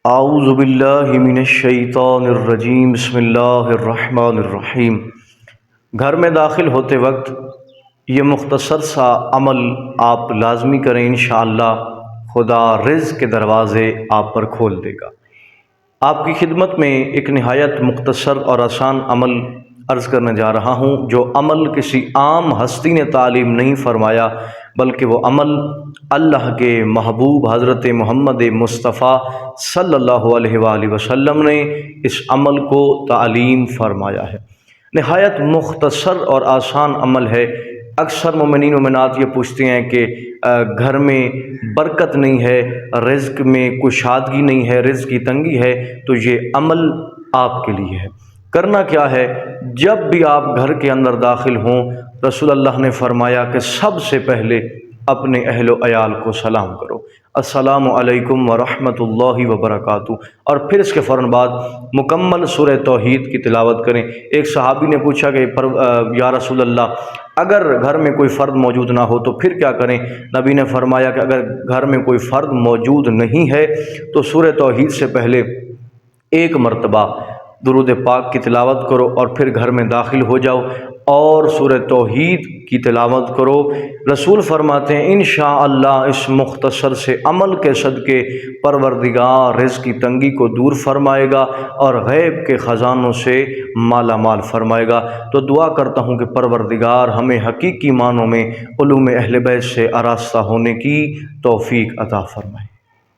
اعوذ باللہ من الشیطان الرجیم بسم اللہ الرحمن الرحیم۔ گھر میں داخل ہوتے وقت یہ مختصر سا عمل آپ لازمی کریں، انشاءاللہ خدا رزق کے دروازے آپ پر کھول دے گا۔ آپ کی خدمت میں ایک نہایت مختصر اور آسان عمل عرض کرنے جا رہا ہوں، جو عمل کسی عام ہستی نے تعلیم نہیں فرمایا، بلکہ وہ عمل اللہ کے محبوب حضرت محمد مصطفیٰ صلی اللہ علیہ وآلہ وسلم نے اس عمل کو تعلیم فرمایا ہے۔ نہایت مختصر اور آسان عمل ہے۔ اکثر مومنین و مومنات یہ پوچھتے ہیں کہ گھر میں برکت نہیں ہے، رزق میں کشادگی نہیں ہے، رزق کی تنگی ہے، تو یہ عمل آپ کے لیے ہے۔ کرنا کیا ہے؟ جب بھی آپ گھر کے اندر داخل ہوں، رسول اللہ نے فرمایا کہ سب سے پہلے اپنے اہل و عیال کو سلام کرو، السلام علیکم ورحمۃ اللہ وبرکاتہ، اور پھر اس کے فوراً بعد مکمل سورہ توحید کی تلاوت کریں۔ ایک صحابی نے پوچھا کہ یا رسول اللہ، اگر گھر میں کوئی فرد موجود نہ ہو تو پھر کیا کریں؟ نبی نے فرمایا کہ اگر گھر میں کوئی فرد موجود نہیں ہے تو سورہ توحید سے پہلے ایک مرتبہ درود پاک کی تلاوت کرو اور پھر گھر میں داخل ہو جاؤ اور سورہ توحید کی تلاوت کرو۔ رسول فرماتے ہیں انشاءاللہ اس مختصر سے عمل کے صدقے پروردگار رزق کی تنگی کو دور فرمائے گا اور غیب کے خزانوں سے مالا مال فرمائے گا۔ تو دعا کرتا ہوں کہ پروردگار ہمیں حقیقی معنوں میں علوم اہل بیت سے آراستہ ہونے کی توفیق عطا فرمائے۔